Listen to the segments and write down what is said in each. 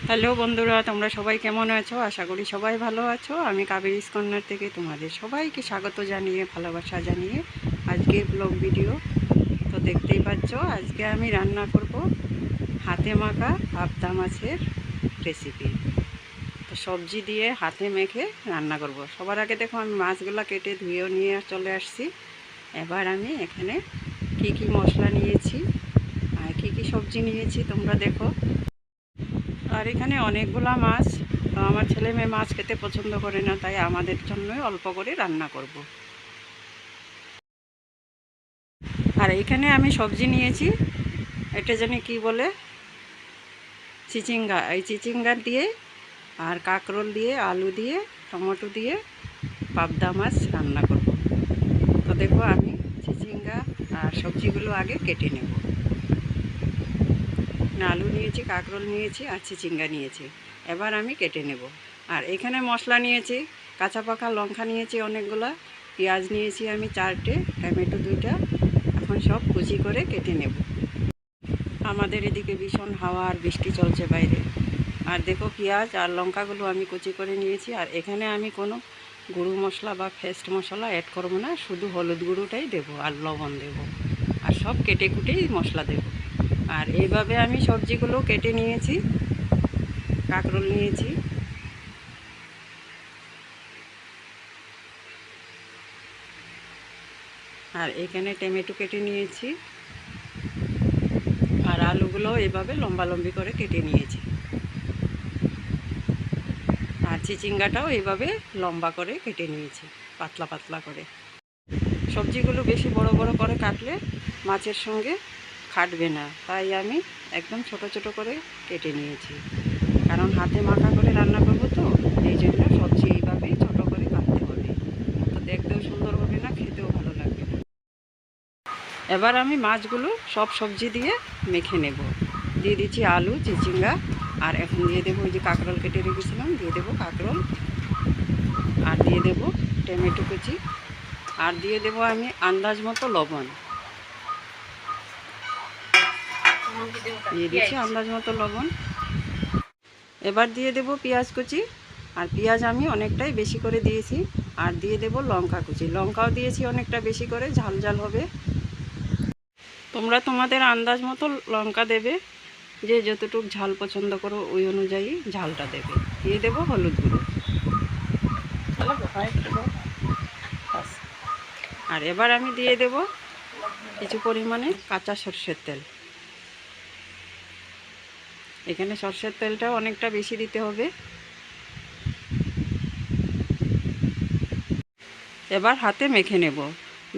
Hello বন্ধুরা, তোমরা সবাই কেমন আছো? আশা করি সবাই ভালো আছো। আমি কাবেরী কর্নার থেকে তোমাদের সবাইকে স্বাগত জানিয়ে, ভালোবাসা জানিয়ে আজকের ব্লগ ভিডিও। তো দেখতেই পাচ্ছ, আজকে আমি রান্না করব হাতে মাখা পাবদা মাছের রেসিপি। তো সবজি দিয়ে হাতে মেখে রান্না করব। সবার আগে দেখো, আমি মাছগুলো কেটে ধুয়েও নিয়ে চলে আসছি। এবার আমি এখানে কি কি মশলা নিয়েছি আর কি কি সবজি নিয়েছি তোমরা দেখো। আর এখানে অনেকগুলা মাছ। তো আমার ছেলে মেয়ে মাছ খেতে পছন্দ করে না, তাই আমাদের জন্যই অল্প করে রান্না করব। আর এখানে আমি সবজি নিয়েছি, এটা জানি কি বলে, চিচিঙ্গা। এই চিচিঙ্গা দিয়ে আর কাঁকরোল দিয়ে, আলু দিয়ে, টমেটো দিয়ে পাবদা মাছ রান্না করব। তো দেখো, আমি চিচিঙ্গা আর সবজিগুলো আগে কেটে নেব। আলু নিয়েছি, কাঁকরোল নিয়েছি আর চিচিঙ্গা নিয়েছি। এবার আমি কেটে নেব। আর এখানে মশলা নিয়েছি, কাঁচা পাকা লঙ্কা নিয়েছি অনেকগুলো, পেঁয়াজ নিয়েছি আমি 4টে, টমেটো 2টা। এখন সব কুচি করে কেটে নেব। আমাদের এদিকে ভীষণ হাওয়া আর বৃষ্টি চলছে বাইরে। আর দেখো, পেঁয়াজ আর লঙ্কাগুলো আমি কুচি করে নিয়েছি। আর এখানে আমি কোনো গুঁড়ো মশলা বা পেস্ট মশলা অ্যাড করবো না, শুধু হলুদ গুঁড়োটাই দেবো আর লবণ দেবো। আর সব কেটে কুটেই মশলা দেবো। আর এইভাবে আমি সবজিগুলো কেটে নিয়েছি। কাঁকরোল নিয়েছি, আর এখানে টমেটো কেটে নিয়েছি, আর আলুগুলো এভাবে লম্বা লম্বি করে কেটে নিয়েছি। আর চিচিঙ্গাটাও এইভাবে লম্বা করে কেটে নিয়েছি, পাতলা পাতলা করে। সবজিগুলো বেশি বড় বড় করে কাটলে মাছের সঙ্গে খাটবে না, তাই আমি একদম ছোট ছোট করে কেটে নিয়েছি। কারণ হাতে মাখা করে রান্না করবো, তো এই জন্য সবজি এইভাবেই ছোট করে কাটতে হবে। তো দেখতেও সুন্দর হবে না, খেতেও ভালো লাগবে না। এবার আমি মাছগুলো সব সবজি দিয়ে মেখে নেব। দিয়ে দিচ্ছি আলু, চিচিঙ্গা, আর এখন দিয়ে দেবো ওই যে কাঁকরোল কেটে রেখেছিলাম, দিয়ে দেবো কাঁকরোল, আর দিয়ে দেবো টমেটো কুচি, আর দিয়ে দেবো আমি আন্দাজ মতো লবণ। দিয়ে দিচ্ছি আন্দাজ মতো লবণ। এবার দিয়ে দেবো পেঁয়াজ কুচি, আর পেঁয়াজ আমি অনেকটাই বেশি করে দিয়েছি। আর দিয়ে দেবো লঙ্কা কুচি, লঙ্কাও দিয়েছি অনেকটা বেশি করে, ঝাল ঝাল হবে। তোমরা তোমাদের আন্দাজ মতো লঙ্কা দেবে, যে যতটুকু ঝাল পছন্দ করো ওই অনুযায়ী ঝালটা দেবে। দিয়ে দেবো হলুদ গুঁড়ো। আর এবার আমি দিয়ে দেব কিছু পরিমাণে কাঁচা সরষের তেল। এখানে সরষের তেলটাও অনেকটা বেশি দিতে হবে। এবার হাতে মেখে নেব।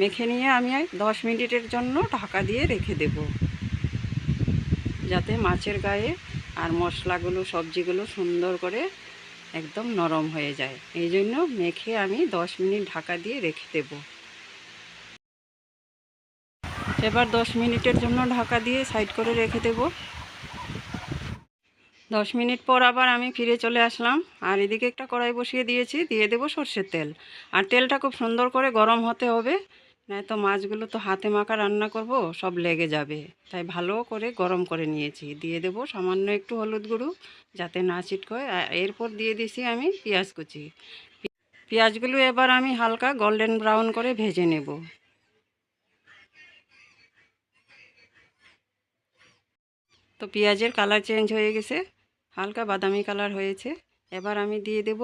মেখে নিয়ে আমি 10 মিনিটের জন্য ঢাকা দিয়ে রেখে দেব, যাতে মাছের গায়ে আর মশলাগুলো, সবজিগুলো সুন্দর করে একদম নরম হয়ে যায়। এই জন্য মেখে আমি 10 মিনিট ঢাকা দিয়ে রেখে দেব। এবার 10 মিনিটের জন্য ঢাকা দিয়ে সাইড করে রেখে দেব। 10 মিনিট পর আবার আমি ফিরে চলে আসলাম। আর এদিকে একটা কড়াই বসিয়ে দিয়েছি, দিয়ে দেব সর্ষের তেল। আর তেলটা খুব সুন্দর করে গরম হতে হবে, নয়তো মাছগুলো তো হাতে মাখা রান্না করব, সব লেগে যাবে। তাই ভালো করে গরম করে নিয়েছি। দিয়ে দেব সামান্য একটু হলুদ গুঁড়ো, যাতে না ছিটকয়। এরপর দিয়ে দিছি আমি পেঁয়াজ কুচি। পেঁয়াজগুলো এবার আমি হালকা গোল্ডেন ব্রাউন করে ভেজে নেব। তো পেঁয়াজের কালার চেঞ্জ হয়ে গেছে, হালকা বাদামি কালার হয়েছে। এবার আমি দিয়ে দেব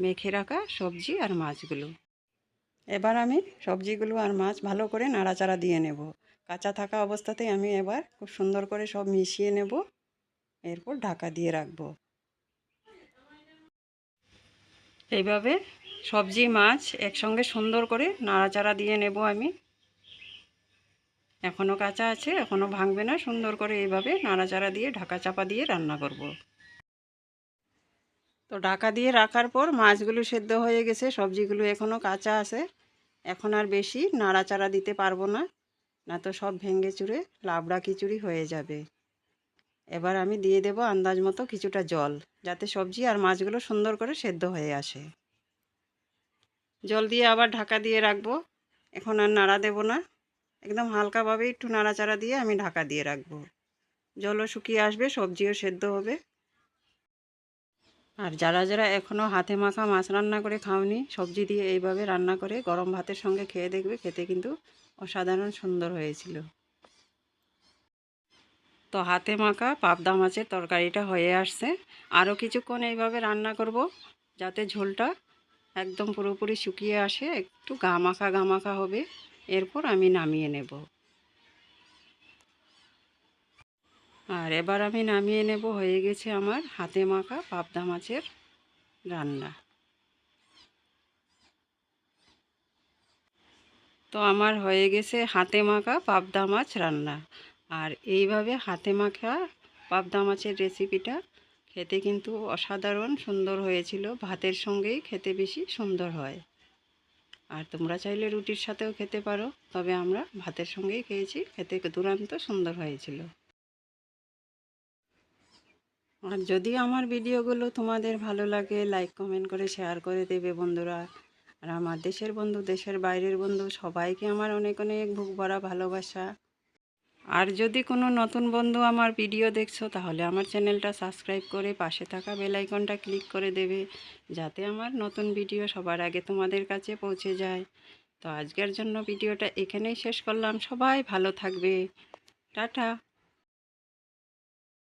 মেখে রাখা সবজি আর মাছগুলো। এবার আমি সবজিগুলো আর মাছ ভালো করে নাড়াচাড়া দিয়ে নেব। কাঁচা থাকা অবস্থাতেই আমি এবার খুব সুন্দর করে সব মিশিয়ে নেব। এরপর ঢাকা দিয়ে রাখব। এইভাবে সবজি মাছ একসঙ্গে সুন্দর করে নাড়াচাড়া দিয়ে নেব আমি। এখনও কাঁচা আছে, এখনও ভাঙবে না। সুন্দর করে এইভাবে নাড়াচাড়া দিয়ে ঢাকা চাপা দিয়ে রান্না করব। তো ঢাকা দিয়ে রাখার পর মাছগুলো সেদ্ধ হয়ে গেছে, সবজিগুলো এখনও কাঁচা আছে। এখন আর বেশি নাড়াচাড়া দিতে পারবো না, না তো সব ভেঙে চুরে লাবড়া খিচুড়ি হয়ে যাবে। এবার আমি দিয়ে দেব আন্দাজ মতো কিছুটা জল, যাতে সবজি আর মাছগুলো সুন্দর করে সেদ্ধ হয়ে আসে। জল দিয়ে আবার ঢাকা দিয়ে রাখবো। এখন আর নাড়া দেব না, একদম হালকাভাবে একটু নাড়াচাড়া দিয়ে আমি ঢাকা দিয়ে রাখবো। জলও শুকিয়ে আসবে, সবজিও সেদ্ধ হবে। আর যারা যারা এখনও হাতে মাখা মাছ রান্না করে খাওনি, সবজি দিয়ে এইভাবে রান্না করে গরম ভাতের সঙ্গে খেয়ে দেখবে, খেতে কিন্তু অসাধারণ সুন্দর হয়েছিল। তো হাতে মাখা পাবদা মাছের তরকারিটা হয়ে আসছে। আরও কিছুক্ষণ এইভাবে রান্না করব যাতে ঝোলটা একদম পুরোপুরি শুকিয়ে আসে, একটু গা মাখা হবে। এরপর আমি নামিয়ে নেব। আর এবার আমি নামিয়ে নেব, হয়ে গেছে আমার হাতে মাখা পাবদা মাছের রান্না। তো আমার হয়ে গেছে হাতে মাখা পাবদা মাছ রান্না। আর এইভাবে হাতে মাখা পাবদা মাছের রেসিপিটা খেতে কিন্তু অসাধারণ সুন্দর হয়েছিল। ভাতের সঙ্গেই খেতে বেশি সুন্দর হয়। আর তোমরা চাইলে রুটির সাথেও খেতে পারো, তবে আমরা ভাতের সঙ্গেই খেয়েছি, খেতে দুর্দান্ত সুন্দর হয়েছিল। আর যদি আমার ভিডিওগুলো তোমাদের ভালো লাগে, লাইক কমেন্ট করে শেয়ার করে দেবে বন্ধুরা। আর আমার দেশের বন্ধু, দেশের বাইরের বন্ধু, সবাইকে আমার অনেক অনেক বুক ভরা ভালোবাসা। আর যদি কোনো নতুন বন্ধু আমার ভিডিও দেখছো, তাহলে আমার চ্যানেলটা সাবস্ক্রাইব করে পাশে থাকা বেল আইকনটা ক্লিক করে দেবে, যাতে আমার নতুন ভিডিও সবার আগে তোমাদের কাছে পৌঁছে যায়। তো আজকের জন্য ভিডিওটা এখানেই শেষ করলাম। সবাই ভালো থাকবে। টাটা।